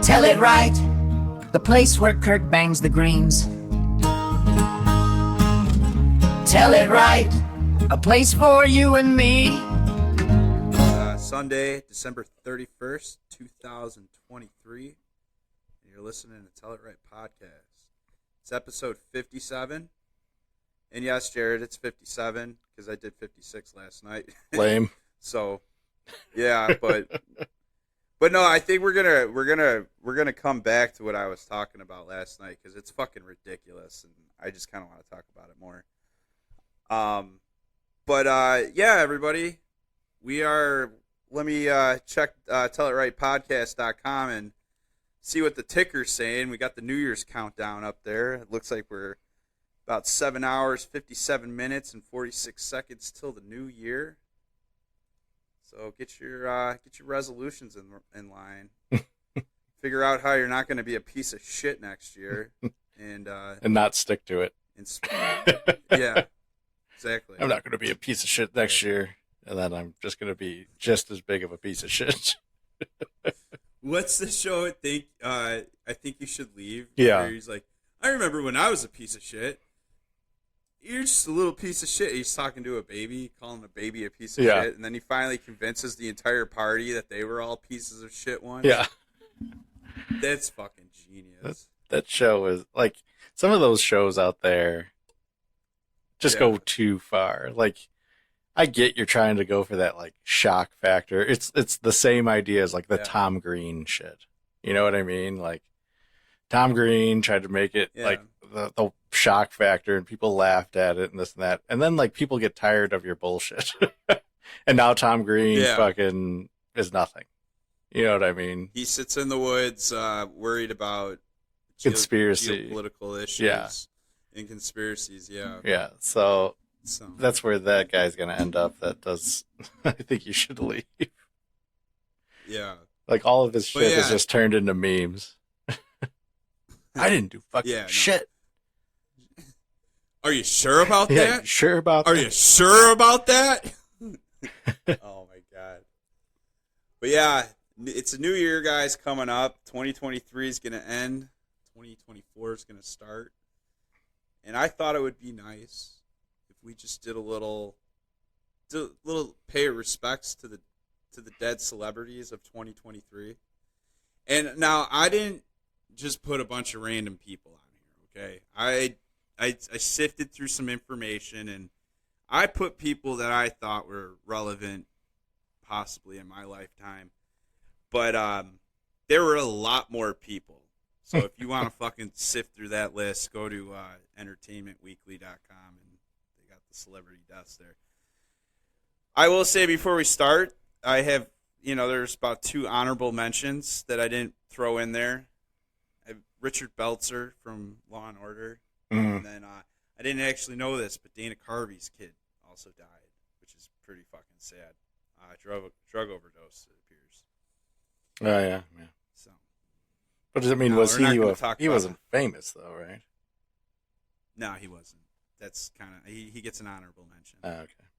Tell it right, the place where Kirk bangs the greens. Tell it right, a place for you and me. Sunday, December 31st, 2023. And you're listening to Tell It Right podcast. It's episode 57. And yes, Jared, it's 57 because I did 56 last night. Lame. So, yeah, but no, I think we're gonna come back to what I was talking about last night because it's fucking ridiculous, and I just kind of want to talk about it more. Yeah, everybody, we are. Let me check TellItRightPodcast.com and see what the ticker's saying. We got the New Year's countdown up there. It looks like we're about 7 hours, 57 minutes, and 46 seconds till the new year. So get your resolutions in line. Figure out how you're not going to be a piece of shit next year, and not stick to it. Yeah, exactly. I'm not going to be a piece of shit next year, and then I'm just going to be just as big of a piece of shit. What's the show? I think you should leave. Yeah. Where he's like, I remember when I was a piece of shit. You're just a little piece of shit. He's talking to a baby, calling a baby a piece of shit, and then he finally convinces the entire party that they were all pieces of shit once. Yeah. That's fucking genius. That show is, like, some of those shows out there just go too far. Like, I get you're trying to go for that, like, shock factor. It's the same idea as, like, the Tom Green shit. You know what I mean? Like, Tom Green tried to make it, like, the shock factor, and people laughed at it and this and that. And then, like, people get tired of your bullshit. And now Tom Green fucking is nothing. You know what I mean? He sits in the woods worried about conspiracy, geopolitical issues and conspiracies. Yeah. So that's where that guy's going to end up. That does, I think you should leave. Yeah. Like, all of his shit is just turned into memes. I didn't do fucking shit. Are you sure about that? Yeah, sure about that? Are you sure about that? Oh, my God. But, yeah, it's a new year, guys, coming up. 2023 is going to end. 2024 is going to start. And I thought it would be nice if we just did a little pay respects to the dead celebrities of 2023. And now, I didn't just put a bunch of random people on here, okay? I sifted through some information, and I put people that I thought were relevant possibly in my lifetime. But there were a lot more people. So if you want to fucking sift through that list, go to entertainmentweekly.com, and they got the celebrity deaths there. I will say before we start, I have, there's about 2 honorable mentions that I didn't throw in there. I have Richard Belzer from Law and Order. And then I didn't actually know this, but Dana Carvey's kid also died, which is pretty fucking sad. Drug overdose, it appears. Oh, yeah. So, but does it mean, he wasn't famous, though, right? No, he wasn't. That's kind of, he gets an honorable mention. Oh, okay.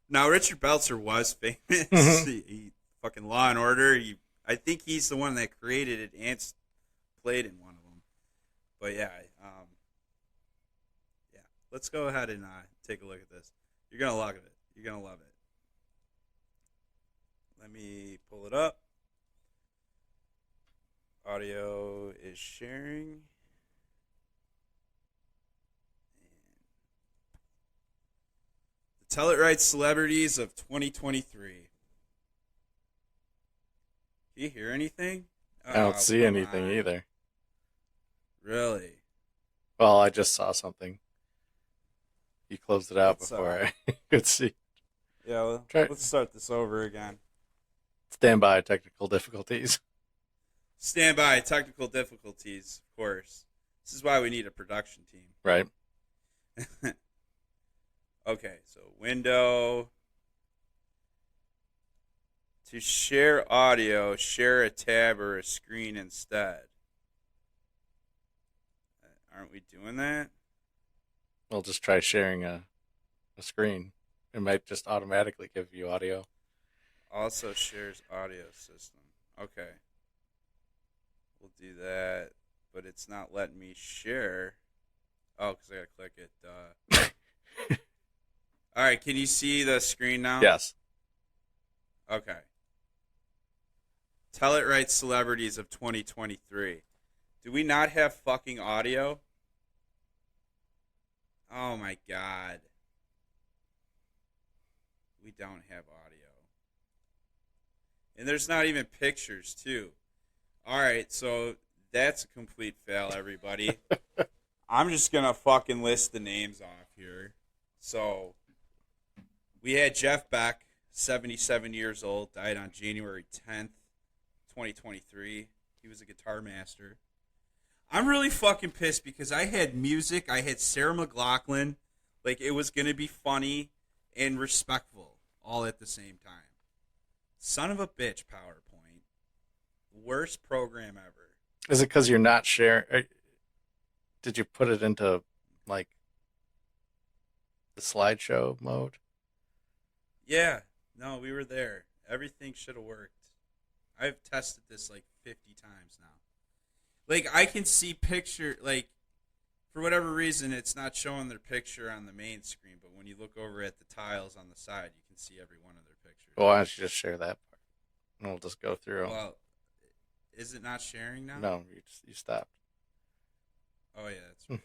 Now, Richard Belzer was famous. he fucking Law and Order. I think he's the one that created it and played in one of them. But yeah, let's go ahead and take a look at this. You're gonna love it. You're gonna love it. Let me pull it up. Audio is sharing. The Tell It Right celebrities of 2023. Do you hear anything? I don't see anything either. Really? Well, I just saw something. You closed it out before I could see. Yeah, well, let's start this over again. Stand by, technical difficulties. Stand by, technical difficulties, of course. This is why we need a production team. Right. Okay, so window. To share audio, share a tab or a screen instead. Aren't we doing that? We'll just try sharing a screen. It might just automatically give you audio. Also shares audio system. Okay. do that, but it's not letting me share. Oh, because I gotta click it. All right, can you see the screen now? Yes. Okay. Tell It Right Celebrities of 2023. Do we not have fucking audio? Oh my god. We don't have audio. And there's not even pictures, too. Alright, so that's a complete fail, everybody. I'm just gonna fucking list the names off here. So, we had Jeff Beck, 77 years old, died on January 10th, 2023. He was a guitar master. I'm really fucking pissed because I had music, I had Sarah McLachlan, like it was gonna be funny and respectful all at the same time. Son of a bitch, PowerPoint. Worst program ever. Is it because you're not sharing? Did you put it into, like, the slideshow mode? Yeah. No, we were there. Everything should have worked. I've tested this like 50 times now. Like, I can see picture, like, for whatever reason, it's not showing their picture on the main screen, but when you look over at the tiles on the side, you can see every one of their pictures. Well, why don't you just share that part? And we'll just go through. Well, is it not sharing now? No, you stopped. Oh, yeah, that's what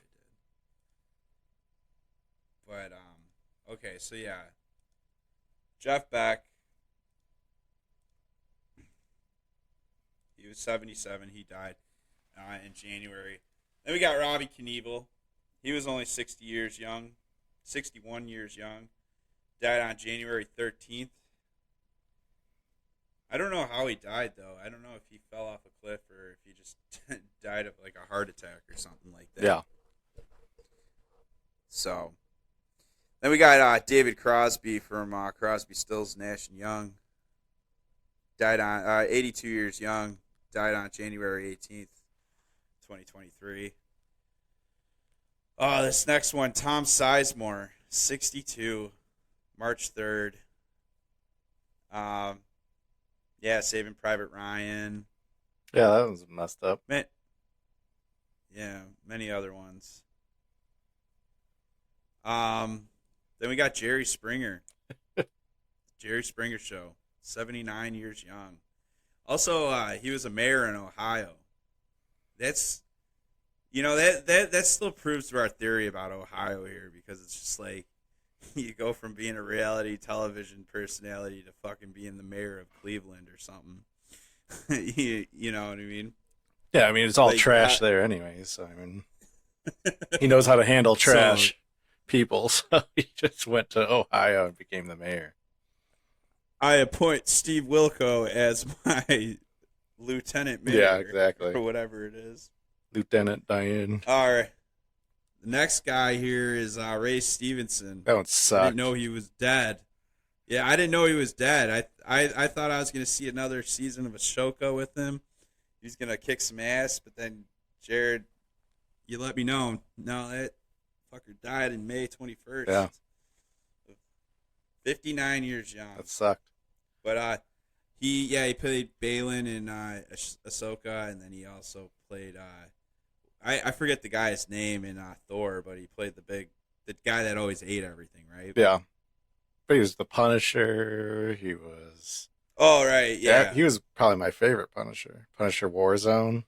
I did. But, okay, so yeah. Jeff Beck. He was 77. He died in January. Then we got Robbie Knievel. He was only 61 years young. Died on January 13th. I don't know how he died, though. I don't know if he fell off a cliff or if he just died of like a heart attack or something like that. Yeah. So, then we got David Crosby from Crosby, Stills, Nash and Young. Died on 82 years young. Died on January 18th, 2023. Oh, this next one, Tom Sizemore, 62, March 3rd. Yeah, Saving Private Ryan. Yeah, that was messed up. Yeah, many other ones. Then we got Jerry Springer. Jerry Springer Show, 79 years young. Also, he was a mayor in Ohio. That's, that still proves to our theory about Ohio here, because it's just like you go from being a reality television personality to fucking being the mayor of Cleveland or something. you know what I mean? Yeah, I mean, it's all like, trash there anyways. So, I mean, he knows how to handle trash people, so he just went to Ohio and became the mayor. I appoint Steve Wilco as my lieutenant mayor. Yeah, exactly. Or whatever it is. Lieutenant Diane. All right. The next guy here is Ray Stevenson. That one sucked. I didn't know he was dead. Yeah, I didn't know he was dead. I thought I was going to see another season of Ashoka with him. He was going to kick some ass, but then, Jared, you let me know. No, that fucker died in May 21st. Yeah. 59 years young. That sucked. But he played Balin in Ahsoka, and then he also played I forget the guy's name in Thor, but he played the guy that always ate everything, right? Yeah. But he was the Punisher. He was. Oh, right, yeah. He was probably my favorite Punisher. Punisher Warzone.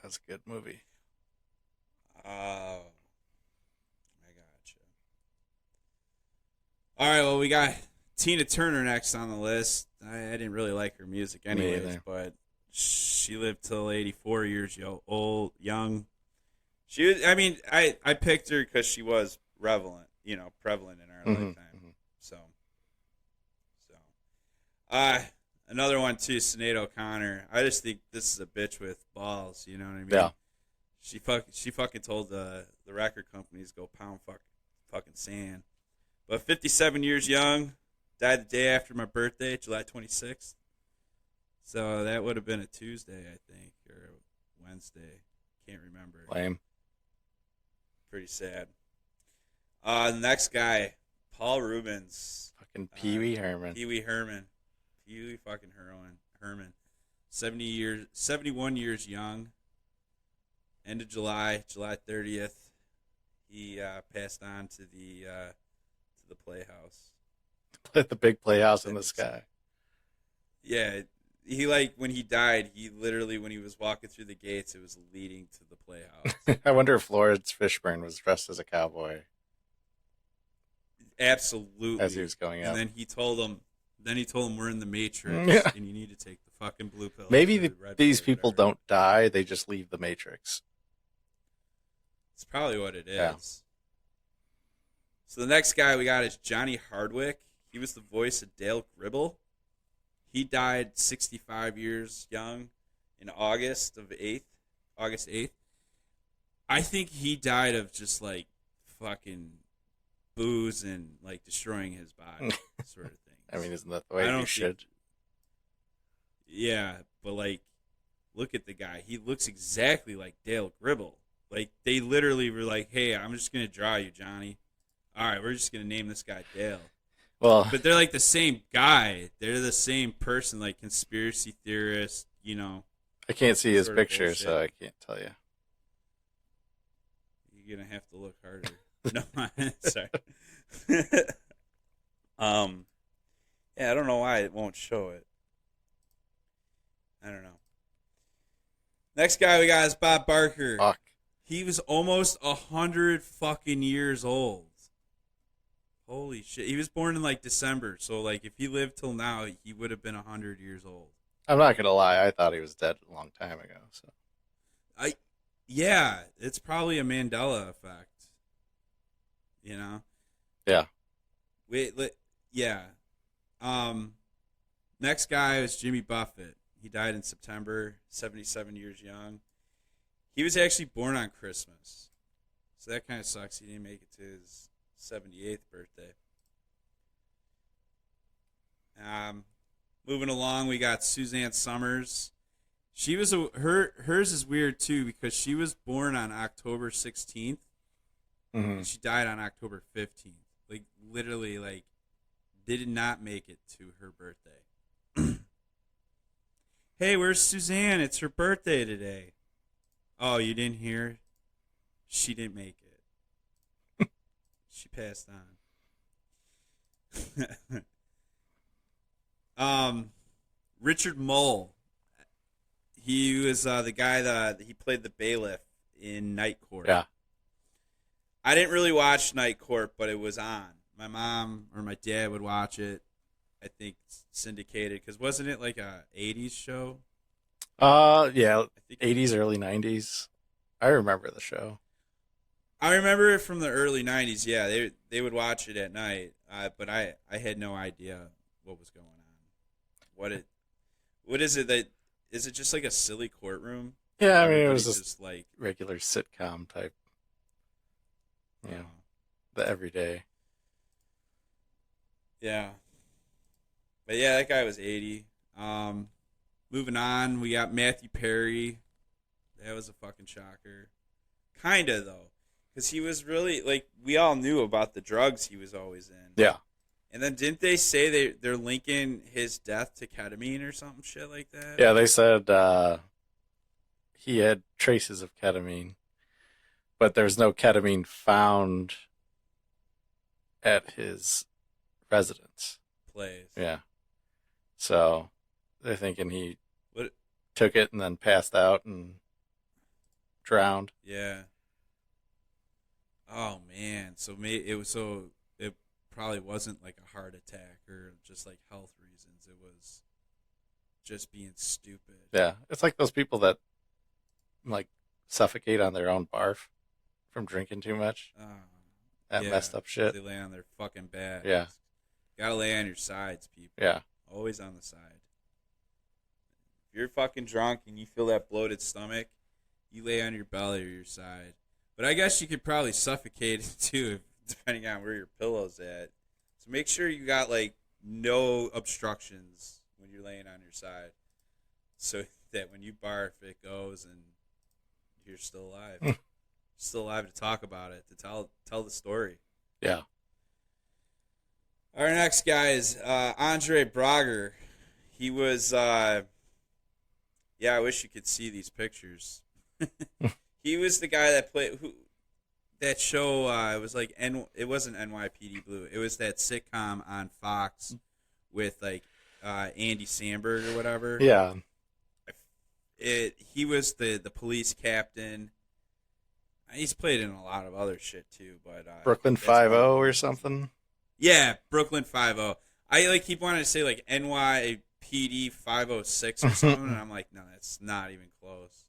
That's a good movie. Oh, I gotcha. All right, well, we got Tina Turner next on the list. I didn't really like her music anyways, but she lived till 84 years young. She was, I mean, I picked her because she was prevalent in our lifetime. Mm-hmm. So, another one too, Sinead O'Connor. I just think this is a bitch with balls. You know what I mean? Yeah. She fucking told the record companies go pound fucking sand. But 57 years young, died the day after my birthday, July 26th. So that would have been a Tuesday, I think, or a Wednesday. Can't remember. Lame. Pretty sad. The next guy, Paul Rubens. Fucking Pee Wee Herman. Pee Wee Herman. Pee Wee fucking Herman. 71 years young. End of July 30th, he passed on to the playhouse. The big playhouse in the sky. Yeah, he when he died, he literally when he was walking through the gates, it was leading to the playhouse. I wonder if Lawrence Fishburne was dressed as a cowboy. Absolutely. As he was going up. And then he told him we're in the Matrix Yeah. and you need to take the fucking blue pill. Maybe these people don't die, they just leave the Matrix. It's probably what it is. Yeah. So the next guy we got is Johnny Hardwick. He was the voice of Dale Gribble. He died 65 years young in August 8th. I think he died of just like fucking booze and like destroying his body sort of thing. I mean, isn't that the way you should? Yeah, but like, look at the guy. He looks exactly like Dale Gribble. Like, they literally were like, hey, I'm just going to draw you, Johnny. All right, we're just going to name this guy Dale. Well, but they're like the same guy. They're the same person, like conspiracy theorist, you know. I can't see his picture, so I can't tell you. You're going to have to look harder. No, sorry. Yeah, I don't know why it won't show it. I don't know. Next guy we got is Bob Barker. Fuck. He was almost 100 fucking years old. Holy shit. He was born in like December, so like if he lived till now, he would have been 100 years old. I'm not going to lie, I thought he was dead a long time ago, so. Yeah, it's probably a Mandela effect. You know? Yeah. Yeah. Next guy was Jimmy Buffett. He died in September, 77 years young. He was actually born on Christmas. So that kind of sucks. He didn't make it to his 78th birthday. Moving along, we got Suzanne Summers. She was hers is weird too because she was born on October 16th. Mm-hmm. And she died on October 15th. Like literally like did not make it to her birthday. Hey, where's Suzanne? It's her birthday today. Oh, you didn't hear? She didn't make it. She passed on. Richard Mull. He was the guy that he played the bailiff in Night Court. Yeah. I didn't really watch Night Court, but it was on. My mom or my dad would watch it. I think syndicated because wasn't it like a 80s show? Yeah, 80s, early 90s. I remember the show. I remember it from the early 90s. Yeah, they would watch it at night, but I had no idea what was going on. What is it that is it just like a silly courtroom? Yeah, I mean it was just like regular sitcom type. Yeah, the everyday. Yeah. But yeah, that guy was 80. Moving on, we got Matthew Perry. That was a fucking shocker. Kinda though, because he was really like we all knew about the drugs he was always in. Yeah. And then didn't they say they're linking his death to ketamine or something shit like that? Yeah, they said he had traces of ketamine, but there's no ketamine found at his residence. Place. Yeah. So they're thinking he took it and then passed out and drowned. Yeah. Oh man, it probably wasn't like a heart attack or just like health reasons. It was just being stupid. Yeah, it's like those people that like suffocate on their own barf from drinking too much. That messed up shit. They lay on their fucking back. Yeah. Gotta lay on your sides, people. Yeah. Always on the side. If you're fucking drunk and you feel that bloated stomach, you lay on your belly or your side. But I guess you could probably suffocate it too, depending on where your pillow's at. So make sure you got like no obstructions when you're laying on your side, so that when you barf, it goes and you're still alive. Still alive to talk about it, to tell the story. Yeah. Our next guy is Andre Brager. He was Yeah, I wish you could see these pictures. He was the guy that played that show. It was like it wasn't NYPD Blue. It was that sitcom on Fox with like Andy Samberg or whatever. Yeah. He was the police captain. He's played in a lot of other shit too, but Brooklyn 5-0 or something. Yeah, Brooklyn 5-0. I like keep wanting to say like NYPD 506 or something, and I'm like, no, that's not even close.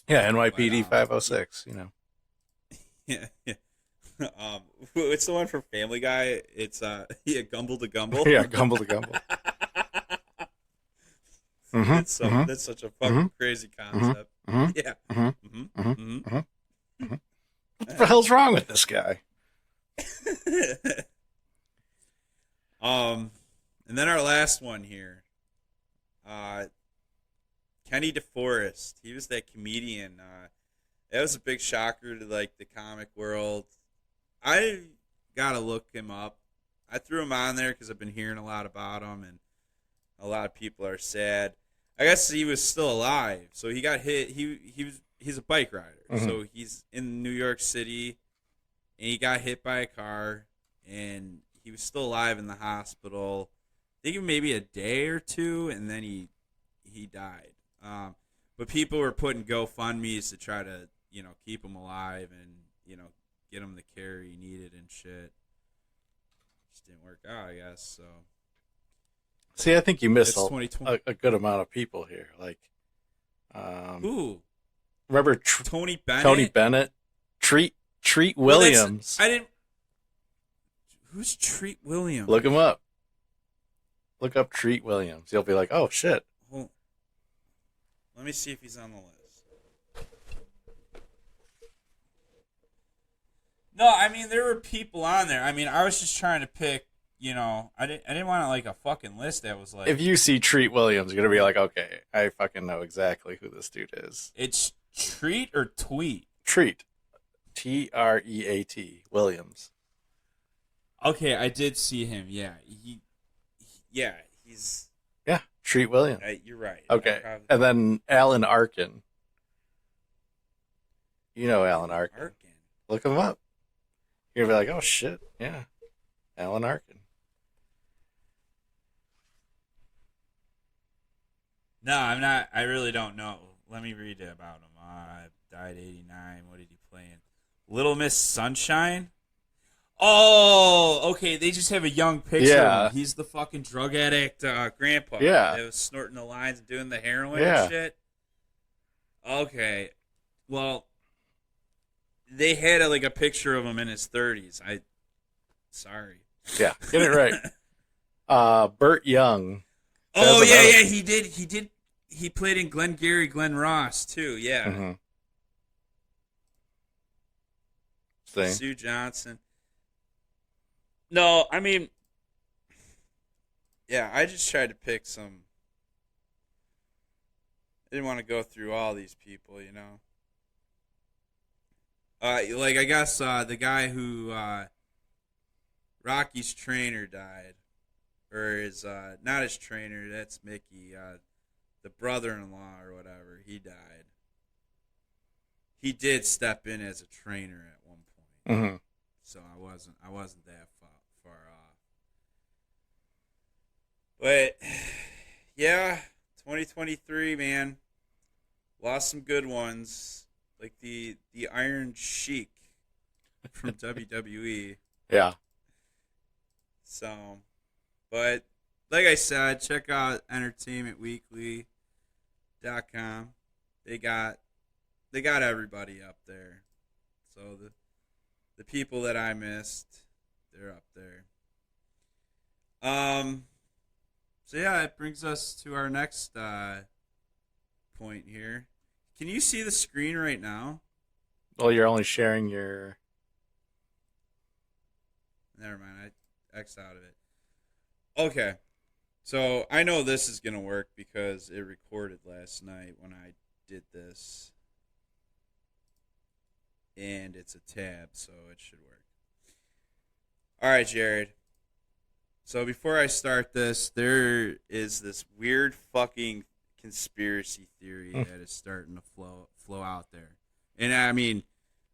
Yeah, NYPD 506. Yeah. It's the one from Family Guy. It's Gumble to Gumble. Yeah, Gumble to Gumble. That's such a fucking crazy concept. Yeah. What the hell's wrong with this guy? And then our last one here, Kenny DeForest. He was that comedian. That was a big shocker to like the comic world. I gotta look him up. I threw him on there because I've been hearing a lot about him, and a lot of people are sad. I guess he was still alive, so he got hit. He's a bike rider, so he's in New York City, and he got hit by a car, and he was still alive in the hospital. I think maybe a day or two, and then he died. But people were putting GoFundMe's to try to keep him alive and get him the care he needed and shit. Just didn't work out, I guess. So. See, I think you missed a good amount of people here. Like, who? Remember Tony Bennett? Tony Bennett, Treat Williams. I didn't. Who's Treat Williams? Look him up. Look up Treat Williams. You'll be like, oh shit. Well, let me see if he's on the list. No, I mean there were people on there. I mean I was just trying to pick. I didn't want to like a fucking list that was like. If you see Treat Williams, you're gonna be like, okay, I fucking know exactly who this dude is. It's Treat or Tweet? Treat, Treat Williams. Okay, I did see him. Yeah, he's. Yeah, Treat Williams. You're right. Okay, and then Alan Arkin. You know Alan Arkin. Look him up. You're gonna be like, oh shit, yeah, Alan Arkin. No, I'm not. I really don't know. Let me read it about him. Died 89. What did he play in? Little Miss Sunshine? Oh, okay. They just have a young picture of him. He's the fucking drug addict grandpa. Yeah. That was snorting the lines and doing the heroin and shit. Okay. Well, they had a picture of him in his 30s. Sorry. Yeah, get it right. Burt Young. Oh, yeah, he did. He played in Glengarry Glen Ross, too, yeah. Sue Johnson. No, I mean, yeah, I just tried to pick some. I didn't want to go through all these people, I guess the guy who Rocky's trainer died, or his not his trainer. That's Mickey. The brother-in-law or whatever. He died. He did step in as a trainer at one point, so I wasn't that far off. But yeah, 2023, man, lost some good ones. Like the Iron Sheik from WWE. Yeah. So, but like I said, check out entertainmentweekly.com. They got everybody up there. So the people that I missed, they're up there. So yeah, it brings us to our next point here. Can you see the screen right now? Well, you're only sharing your... Never mind, I X'd out of it. Okay. So I know this is going to work because it recorded last night when I did this. And it's a tab, so it should work. All right, Jared. So before I start this, there is this weird fucking conspiracy theory that is starting to flow out there. And I mean,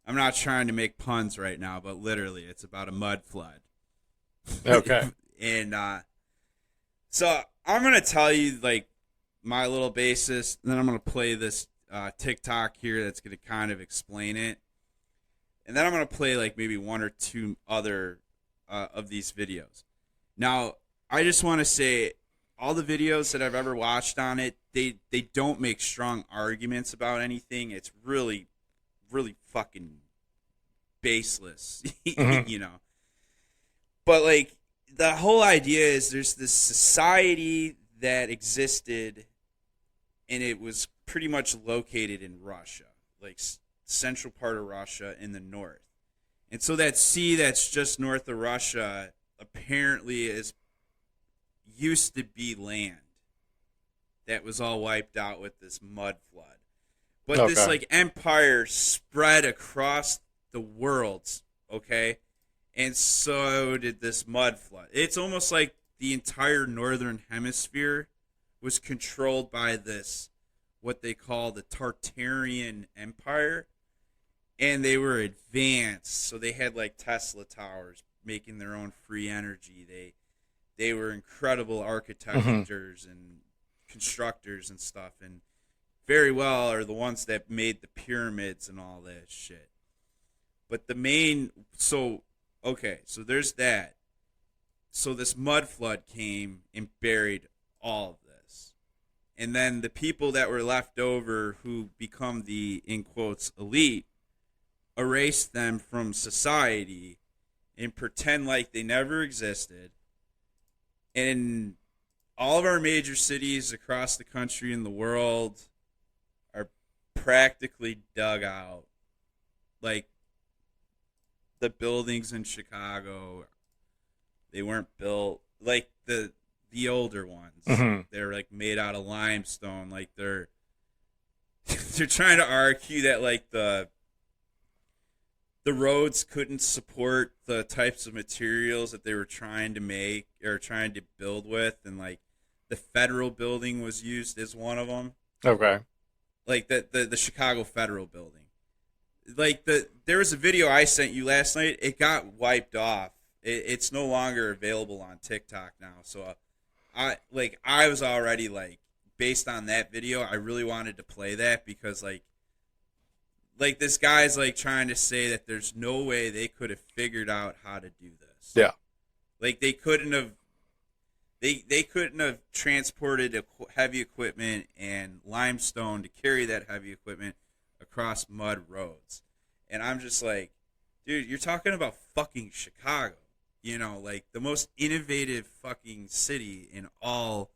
I'm not trying to make puns right now, but literally, it's about a mud flood. Okay. And so I'm gonna tell you like my little basis, and then I'm gonna play this TikTok here that's gonna kind of explain it, and then I'm gonna play like maybe one or two other of these videos. Now, I just want to say, all the videos that I've ever watched on it, they don't make strong arguments about anything. It's really, really fucking baseless, you know. But like the whole idea is there's this society that existed, and it was pretty much located in Russia, like central part of Russia in the north. And so that sea that's just north of Russia apparently used to be land that was all wiped out with this mud flood. But this like empire spread across the world, okay? And so did this mud flood. It's almost like the entire northern hemisphere was controlled by this, what they call the Tartarian Empire. And they were advanced. So they had like Tesla towers making their own free energy. They were incredible architectors and constructors and stuff. And very well are the ones that made the pyramids and all that shit. But the main, so there's that. So this mud flood came and buried all of this. And then the people that were left over who become the, in quotes, elite, erase them from society and pretend like they never existed. And all of our major cities across the country and the world are practically dug out. Like the buildings in Chicago, they weren't built like the older ones. They're like made out of limestone. Like they're trying to argue that like the roads couldn't support the types of materials that they were trying to make or trying to build with, and like the federal building was used as one of them. Okay. Like the Chicago Federal Building. Like there was a video I sent you last night. It got wiped off. It's no longer available on TikTok now. So I was already like, based on that video, I really wanted to play that because like this guy's like trying to say that there's no way they could have figured out how to do this. Yeah. Like they couldn't have transported heavy equipment and limestone to carry that heavy equipment across mud roads. And I'm just like, dude, you're talking about fucking Chicago, you know, like the most innovative fucking city in all,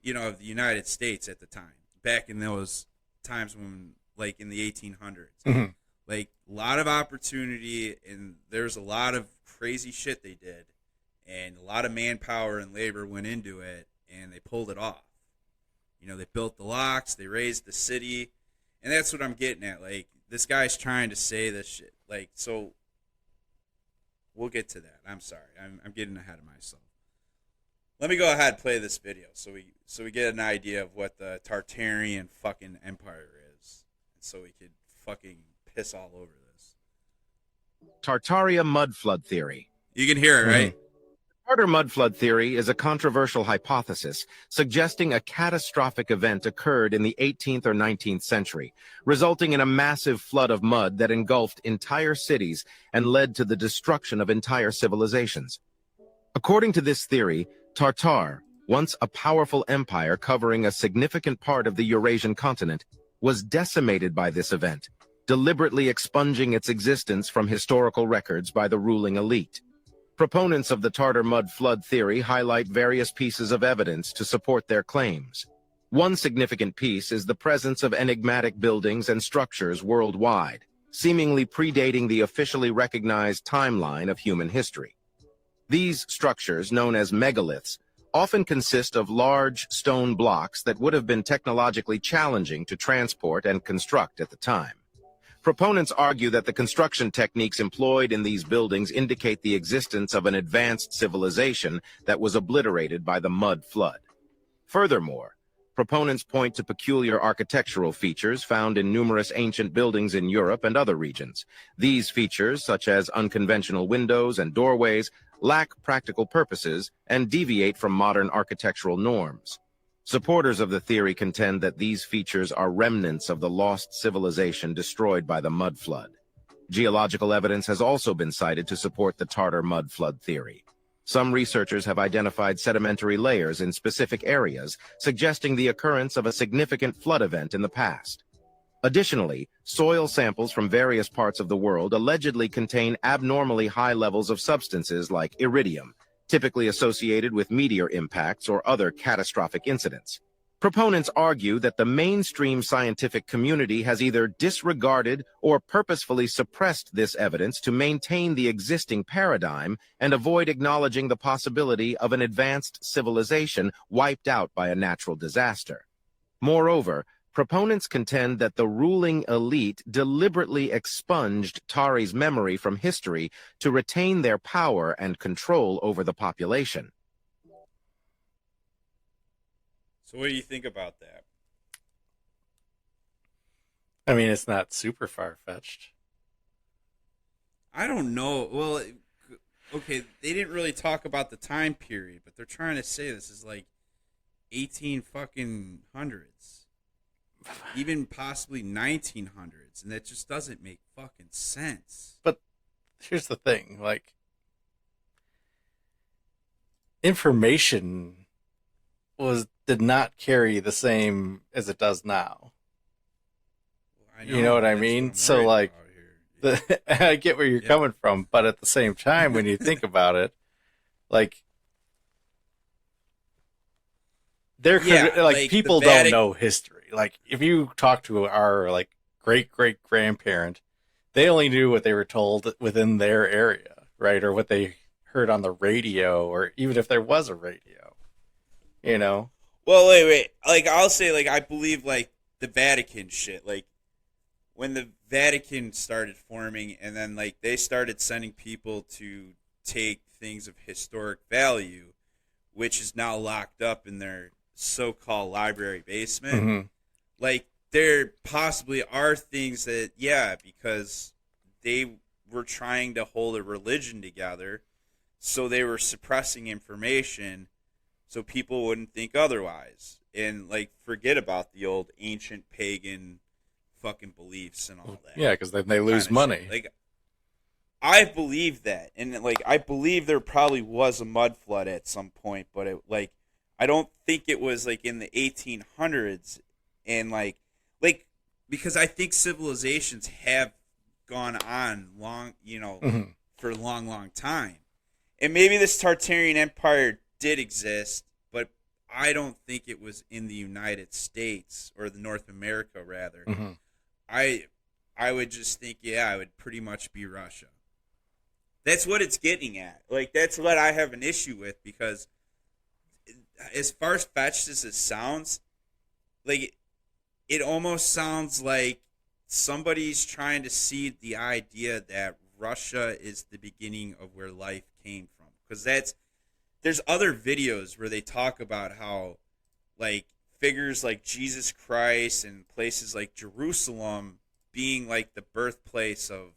you know, of the United States at the time, back in those times when, like in the 1800s. Like a lot of opportunity, and there's a lot of crazy shit they did, and a lot of manpower and labor went into it, and they pulled it off. You know, they built the locks, they raised the city, and that's what I'm getting at. Like, this guy's trying to say this shit. Like, so we'll get to that. I'm sorry. I'm getting ahead of myself. Let me go ahead and play this video so we get an idea of what the Tartarian fucking empire is, so we could fucking piss all over this. Tartaria mud flood theory. You can hear it, right? Tartar mud flood theory is a controversial hypothesis suggesting a catastrophic event occurred in the 18th or 19th century, resulting in a massive flood of mud that engulfed entire cities and led to the destruction of entire civilizations. According to this theory, Tartar, once a powerful empire covering a significant part of the Eurasian continent, was decimated by this event, deliberately expunging its existence from historical records by the ruling elite. Proponents of the Tartar mud flood theory highlight various pieces of evidence to support their claims. One significant piece is the presence of enigmatic buildings and structures worldwide, seemingly predating the officially recognized timeline of human history. These structures, known as megaliths, often consist of large stone blocks that would have been technologically challenging to transport and construct at the time. Proponents argue that the construction techniques employed in these buildings indicate the existence of an advanced civilization that was obliterated by the mud flood. Furthermore, proponents point to peculiar architectural features found in numerous ancient buildings in Europe and other regions. These features, such as unconventional windows and doorways, lack practical purposes and deviate from modern architectural norms. Supporters of the theory contend that these features are remnants of the lost civilization destroyed by the mud flood. Geological evidence has also been cited to support the Tartar mud flood theory. Some researchers have identified sedimentary layers in specific areas, suggesting the occurrence of a significant flood event in the past. Additionally, soil samples from various parts of the world allegedly contain abnormally high levels of substances like iridium, typically associated with meteor impacts or other catastrophic incidents. Proponents argue that the mainstream scientific community has either disregarded or purposefully suppressed this evidence to maintain the existing paradigm and avoid acknowledging the possibility of an advanced civilization wiped out by a natural disaster. Moreover, proponents contend that the ruling elite deliberately expunged Tari's memory from history to retain their power and control over the population. So what do you think about that? I mean, it's not super far-fetched. I don't know. Well, okay, they didn't really talk about the time period, but they're trying to say this is like 18 fucking hundreds. Even possibly 1900s, and that just doesn't make fucking sense. But here's the thing, like, information did not carry the same as it does now. You know what I mean? So, like, I get where you're coming from, but at the same time, when you think about it, like, there could, like people don't know history. Like, if you talk to our, like, great-great-grandparent, they only knew what they were told within their area, right? Or what they heard on the radio, or even if there was a radio, you know? Well, wait. Like, I'll say, like, I believe, like, the Vatican shit. Like, when the Vatican started forming, and then, like, they started sending people to take things of historic value, which is now locked up in their so-called library basement. Mm-hmm. Like, there possibly are things that, yeah, because they were trying to hold a religion together, so they were suppressing information so people wouldn't think otherwise and, like, forget about the old ancient pagan fucking beliefs and all that. Yeah, because then they lose money. Shit. Like, I believe that, and, like, I believe there probably was a mud flood at some point, but it, like, I don't think it was, like, in the 1800s, and, like because I think civilizations have gone on long, you know, for a long, long time, and maybe this Tartarian Empire did exist, but I don't think it was in the United States, or the North America, rather. Mm-hmm. I would just think, yeah, it would pretty much be Russia. That's what it's getting at. Like, that's what I have an issue with, because as far-fetched as it sounds, like, it almost sounds like somebody's trying to seed the idea that Russia is the beginning of where life came from. Because there's other videos where they talk about how, like, figures like Jesus Christ and places like Jerusalem being, like, the birthplace of,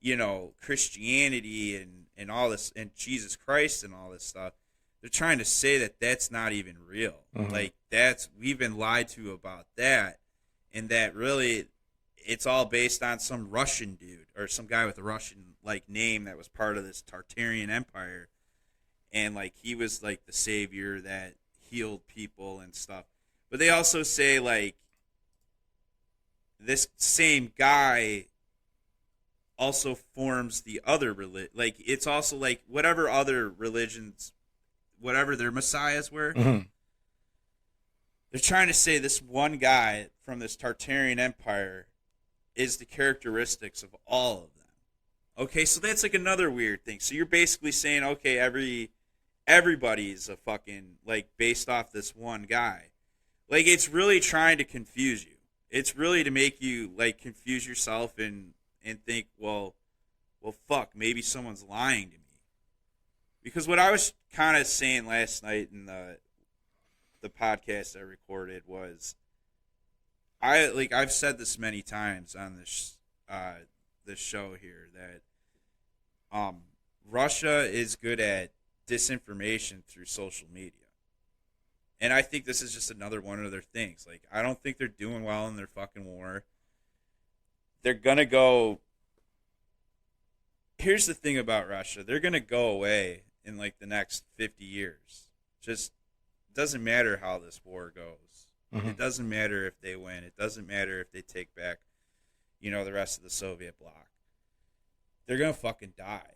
you know, Christianity and all this, and Jesus Christ and all this stuff. They're trying to say that that's not even real. Mm-hmm. Like, we've been lied to about that, and that really it's all based on some Russian dude or some guy with a Russian, like, name that was part of this Tartarian Empire, and, like, he was, like, the savior that healed people and stuff. But they also say, like, this same guy also forms the other religion. Like, it's also, like, whatever other religions, whatever their messiahs were, they're trying to say this one guy from this Tartarian Empire is the characteristics of all of them. Okay, so that's, like, another weird thing. So you're basically saying, okay, everybody's a fucking, like, based off this one guy. Like, it's really trying to confuse you. It's really to make you, like, confuse yourself and think, well, fuck, maybe someone's lying to me. Because what I was kind of saying last night in the the podcast I recorded was I've said this many times on this show here that Russia is good at disinformation through social media. And I think this is just another one of their things. Like, I don't think they're doing well in their fucking war. They're going to go. Here's the thing about Russia. They're going to go away in like the next 50 years. Just doesn't matter how this war goes. Mm-hmm. It doesn't matter if they win. It doesn't matter if they take back, the rest of the Soviet bloc. They're going to fucking die.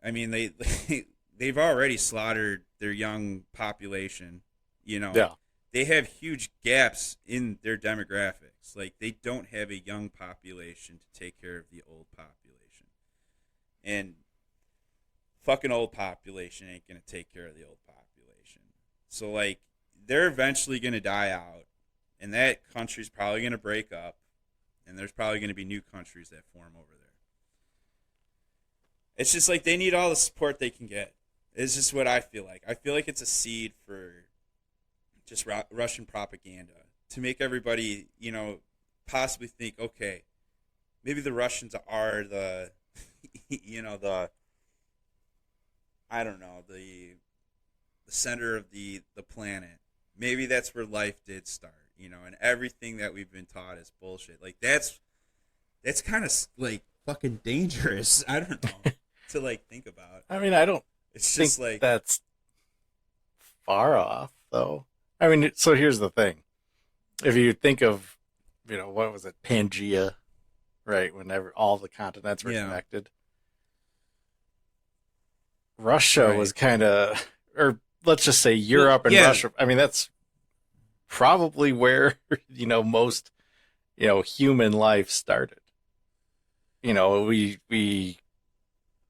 I mean, they've already slaughtered their young population. Yeah. They have huge gaps in their demographics. Like, they don't have a young population to take care of the old population. And fucking old population ain't going to take care of the old population. So, like, they're eventually going to die out. And that country's probably going to break up. And there's probably going to be new countries that form over there. It's just like they need all the support they can get. It's just what I feel like. I feel like it's a seed for just Russian propaganda to make everybody, possibly think, okay, maybe the Russians are the, the center of the planet. Maybe that's where life did start, and everything that we've been taught is bullshit. Like, that's kind of like fucking dangerous. I don't know to like think about. I mean, I don't. It's just like that's far off, though. I mean, so here's the thing. If you think of, what was it, Pangea, right? Whenever all the continents were connected. Russia was kind of, or let's just say Europe and Russia. I mean, that's probably where, most, human life started. We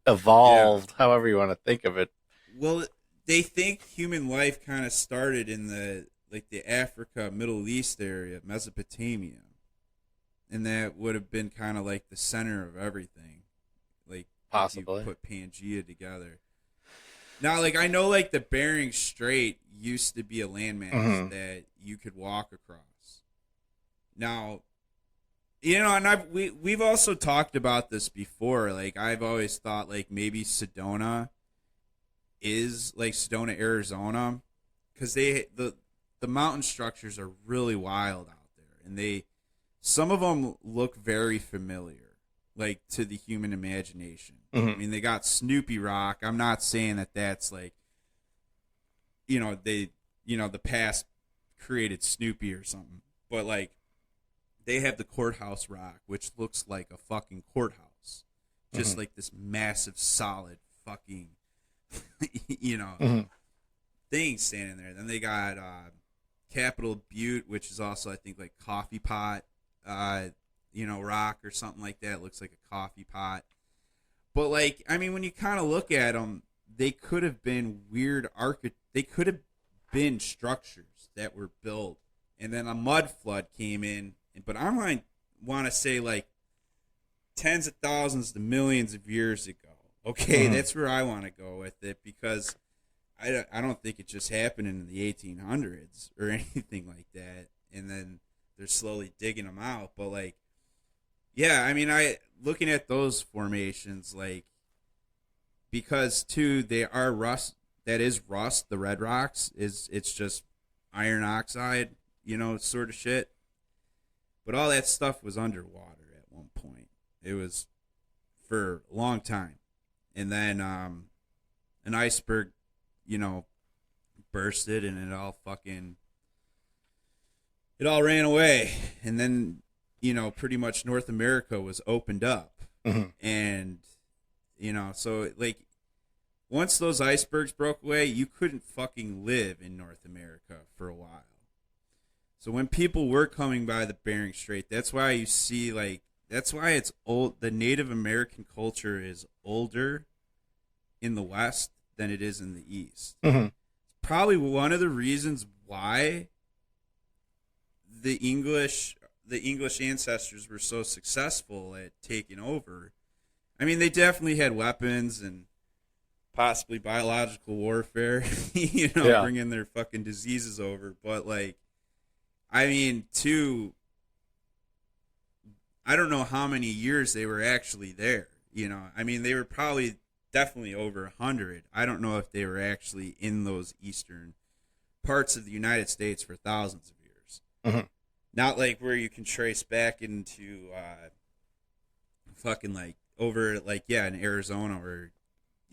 evolved, however you want to think of it. Well, they think human life kind of started in the Africa, Middle East area, Mesopotamia. And that would have been kind of like the center of everything. Like, possibly. You put Pangea together. Now, I know, the Bering Strait used to be a landmass that you could walk across. Now, and we've also talked about this before. Like, I've always thought, maybe Sedona is Sedona, Arizona, because the mountain structures are really wild out there, and some of them look very familiar, to the human imagination. Mm-hmm. I mean, they got Snoopy Rock. I'm not saying that that's the past created Snoopy or something, but they have the Courthouse Rock, which looks like a fucking courthouse, just like this massive, solid fucking thing standing there. Then they got Capitol Butte, which is also, I think, coffee pot, rock or something like that. It looks like a coffee pot. But I mean, when you kind of look at them, they could have been they could have been structures that were built, and then a mud flood came in. But I want to say tens of thousands to millions of years ago. Okay, that's where I want to go with it, because I don't think it just happened in the 1800s or anything like that, and then they're slowly digging them out. But I mean, looking at those formations, because too they are rust. That is rust. The red rocks it's just iron oxide, sort of shit. But all that stuff was underwater at one point. It was for a long time. And then an iceberg, bursted, and it all ran away. And then, pretty much North America was opened up. Mm-hmm. And, so once those icebergs broke away, you couldn't fucking live in North America for a while. So when people were coming by the Bering Strait, that's why you see that's why it's old. The Native American culture is older in the West than it is in the East. Mm-hmm. Probably one of the reasons why the English ancestors were so successful at taking over. I mean, they definitely had weapons and possibly biological warfare, bringing their fucking diseases over. But like, I mean, I don't know how many years they were actually there. I mean, they were probably definitely over 100. I don't know if they were actually in those eastern parts of the United States for thousands of years. Mm-hmm. Not like where you can trace back into fucking like over like in Arizona or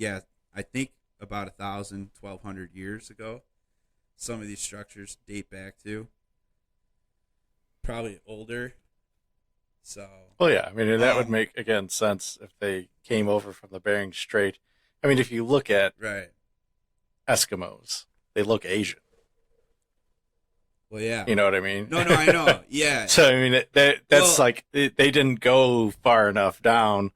I think about 1,000, 1,200 years ago. Some of these structures date back to probably older. So well, yeah, I mean that would make again sense if they came over from the Bering Strait. I mean, if you look at right. Eskimos, they look Asian. Well, yeah. You know what I mean? No, I know. Yeah. So, I mean, that's like, they didn't go far enough down.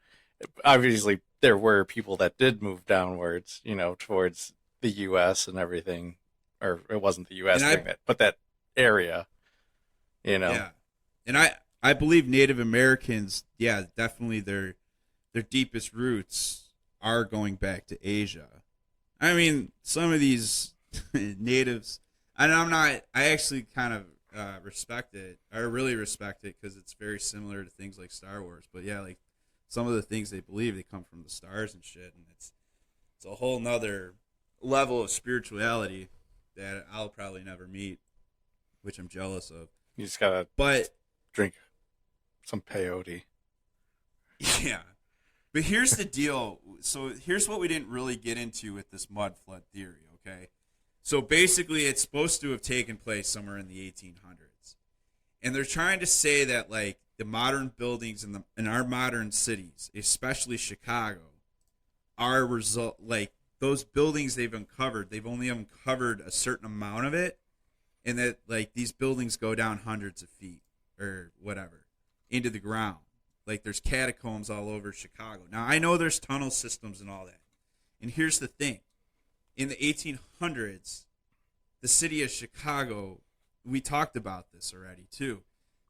Obviously, there were people that did move downwards, towards the U.S. and everything. Or it wasn't the U.S. doing that, but that area, Yeah. And I believe Native Americans, definitely their deepest roots are going back to Asia. I mean, some of these natives... And I actually kind of respect it. I really respect it because it's very similar to things like Star Wars. But yeah, like some of the things they believe, they come from the stars and shit. And it's a whole nother level of spirituality that I'll probably never meet, which I'm jealous of. You just gotta drink some peyote. Yeah. But here's the deal. So here's what we didn't really get into with this mud flood theory, okay? So basically, it's supposed to have taken place somewhere in the 1800s, and they're trying to say that like the modern buildings in our modern cities, especially Chicago, are like those buildings they've uncovered. They've only uncovered a certain amount of it, and that like these buildings go down hundreds of feet or whatever into the ground. Like there's catacombs all over Chicago. Now I know there's tunnel systems and all that, and here's the thing. In the 1800s, the city of Chicago, we talked about this already too.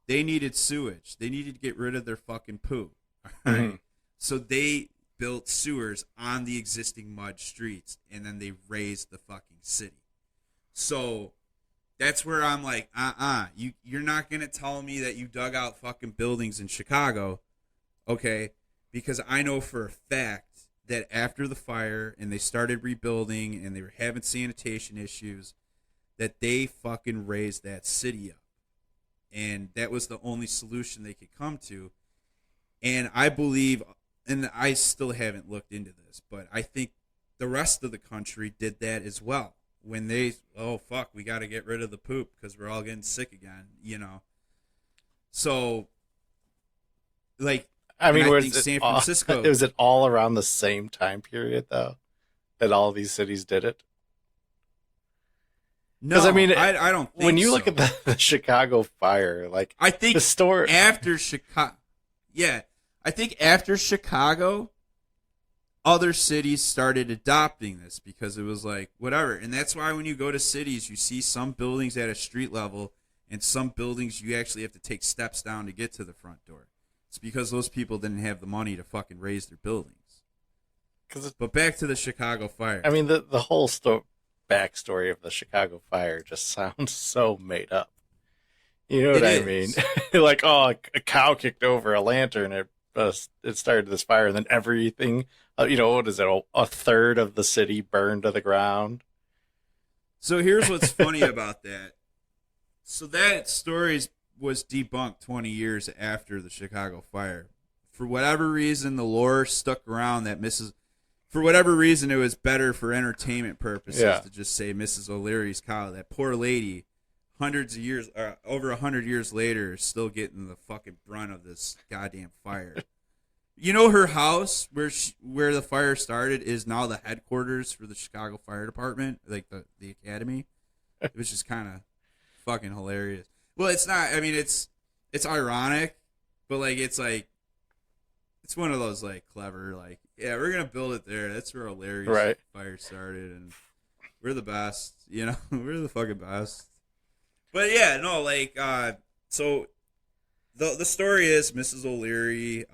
They needed sewage. They needed to get rid of their fucking poo. Right? Mm-hmm. So they built sewers on the existing mud streets, and then they raised the fucking city. So that's where I'm like, you're not gonna tell me that you dug out fucking buildings in Chicago, okay? Because I know for a fact that after the fire and they started rebuilding and they were having sanitation issues, that they fucking raised that city up. And that was the only solution they could come to. And I believe, and I still haven't looked into this, but I think the rest of the country did that as well. When they, we got to get rid of the poop because we're all getting sick again, So, like, I mean, I think San Francisco. Was it all around the same time period, though, that all these cities did it? No, I mean, I don't think when you look at the Chicago fire, like, I think the story after Chicago, I think after Chicago, other cities started adopting this because it was like, whatever. And that's why when you go to cities, you see some buildings at a street level and some buildings you actually have to take steps down to get to the front door. It's because those people didn't have the money to fucking raise their buildings. But back to the Chicago fire. I mean, the whole backstory of the Chicago fire just sounds so made up. You know what I mean? Like, a cow kicked over a lantern. It started this fire, and then everything. What is it? A third of the city burned to the ground. So here's what's funny about that. So that story was debunked 20 years after the Chicago fire. For whatever reason, the lore stuck around that for whatever reason, it was better for entertainment purposes to just say Mrs. O'Leary's cow. That poor lady, hundreds of years, over 100 years later, is still getting the fucking brunt of this goddamn fire. Her house where the fire started is now the headquarters for the Chicago Fire Department, like the academy. It was just kind of fucking hilarious. Well, it's not. I mean, it's ironic, but it's one of those clever we're gonna build it there. That's where O'Leary's fire started, and we're the best. We're the fucking best. But yeah, no, so the story is Mrs. O'Leary.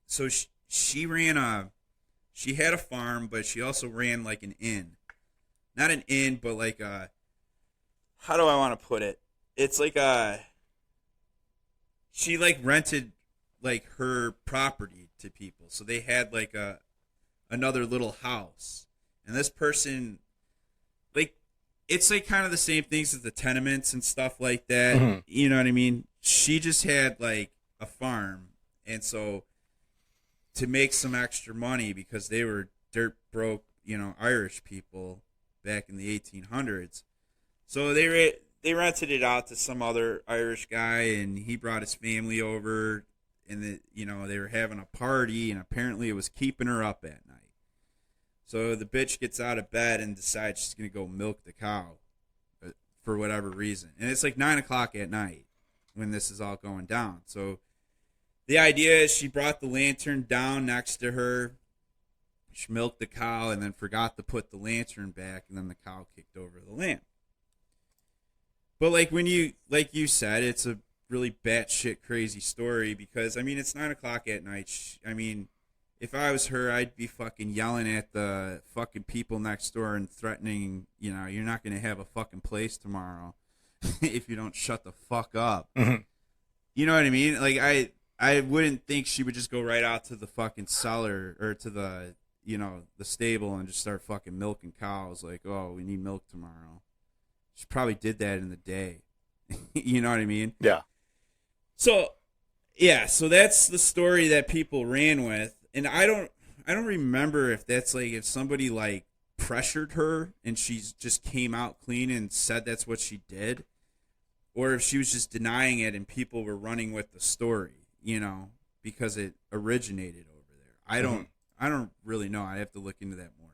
So she ran she had a farm, but she also ran like an inn. Not an inn, but like a, how do I want to put it? It's like she like rented like her property to people. So they had like another little house. And this person, like, it's like kind of the same things as the tenements and stuff like that. Mhm. You know what I mean? She just had like a farm. And so to make some extra money, because they were dirt broke, Irish people back in the 1800s. So they rented it out to some other Irish guy, and he brought his family over, and they were having a party, and apparently it was keeping her up at night. So the bitch gets out of bed and decides she's gonna go milk the cow, for whatever reason, and it's like 9 o'clock at night when this is all going down. So the idea is she brought the lantern down next to her. She milked the cow and then forgot to put the lantern back, and then the cow kicked over the lamp. But like you said, it's a really batshit crazy story because, I mean, it's 9 o'clock at night. I mean, if I was her, I'd be fucking yelling at the fucking people next door and threatening, you're not going to have a fucking place tomorrow if you don't shut the fuck up. Mhm. You know what I mean? Like, I wouldn't think she would just go right out to the fucking cellar or to the, the stable and just start fucking milking cows. Like, oh, we need milk tomorrow. She probably did that in the day. You know what I mean? Yeah. So, yeah, so that's the story that people ran with. And I don't remember if that's like, if somebody like pressured her and she just came out clean and said that's what she did, or if she was just denying it and people were running with the story, because it originated over there. I don't really know. I have to look into that more.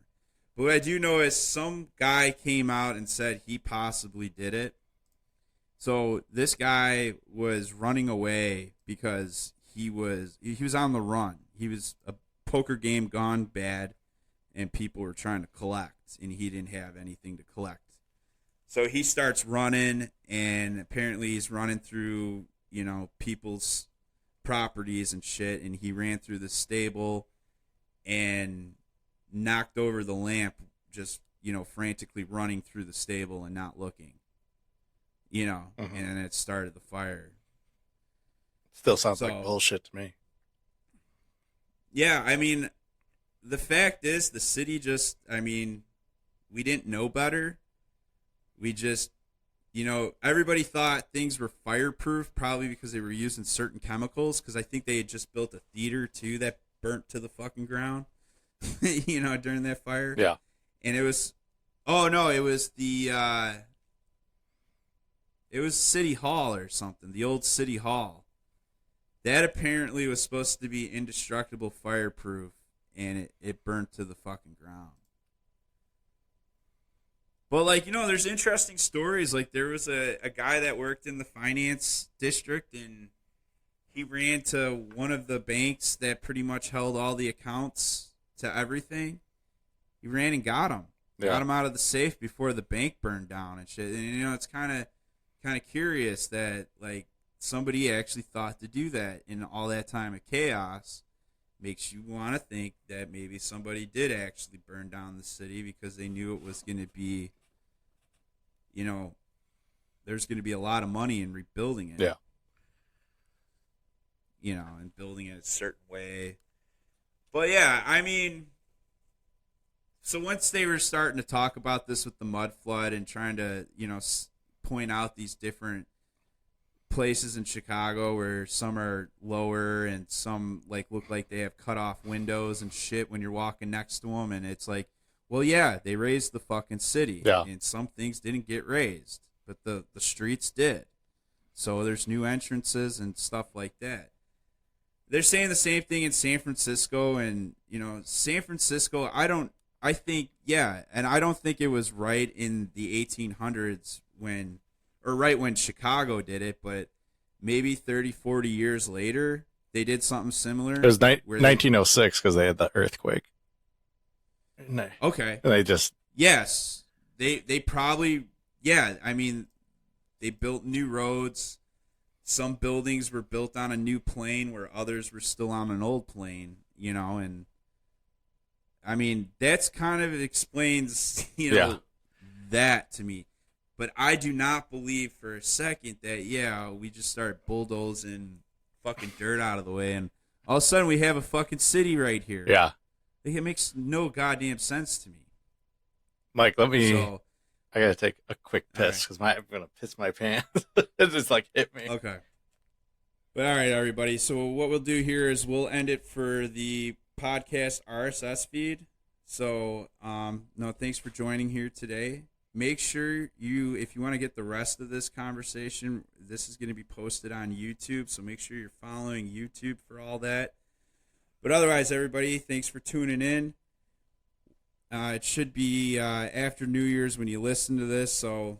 But what I do know is some guy came out and said he possibly did it. So this guy was running away because he was on the run. He was a poker game gone bad, and people were trying to collect, and he didn't have anything to collect. So he starts running, and apparently he's running through, people's properties and shit, and he ran through the stable and knocked over the lamp, just, frantically running through the stable and not looking, and then it started the fire. Still sounds like bullshit to me. Yeah, I mean, the fact is the city just, we didn't know better. We just, everybody thought things were fireproof, probably because they were using certain chemicals, because I think they had just built a theater, too, that burnt to the fucking ground, during that fire. Yeah. And it was, oh, no, it was it was City Hall or something, the old City Hall. That apparently was supposed to be indestructible fireproof, and it burnt to the fucking ground. But, like, there's interesting stories. Like, there was a guy that worked in the finance district, and he ran to one of the banks that pretty much held all the accounts to everything. He ran and got him. Yeah. Got him out of the safe before the bank burned down and shit. And, it's kind of curious that, like, somebody actually thought to do that in all that time of chaos. Makes you want to think that maybe somebody did actually burn down the city because they knew it was going to be, there's going to be a lot of money in rebuilding it. Yeah. And building it a certain way. But yeah, so once they were starting to talk about this with the mud flood and trying to, point out these different places in Chicago where some are lower and some look like they have cut off windows and shit when you're walking next to them, and it's like, well, yeah, they raised the fucking city, and some things didn't get raised, but the streets did. So there's new entrances and stuff like that. They're saying the same thing in San Francisco, and San Francisco, I don't think it was right in the 1800s right when Chicago did it, but maybe 30, 40 years later, they did something similar. It was 1906 because they had the earthquake. Okay. And they just... Yes. They probably... Yeah, they built new roads. Some buildings were built on a new plane where others were still on an old plane, and I mean, that's kind of explains, you know, that to me. But I do not believe for a second that, we just start bulldozing fucking dirt out of the way and all of a sudden we have a fucking city right here. Yeah. It makes no goddamn sense to me. Mike, I gotta take a quick piss because I'm gonna piss my pants. It just like hit me. Okay. But all right, everybody. So what we'll do here is we'll end it for the podcast RSS feed. So no, thanks for joining here today. Make sure if you want to get the rest of this conversation, this is going to be posted on YouTube. So make sure you're following YouTube for all that. But otherwise, everybody, thanks for tuning in. It should be after New Year's when you listen to this. So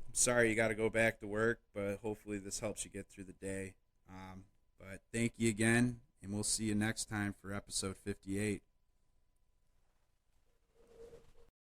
I'm sorry you got to go back to work, but hopefully this helps you get through the day. But thank you again, and we'll see you next time for episode 58.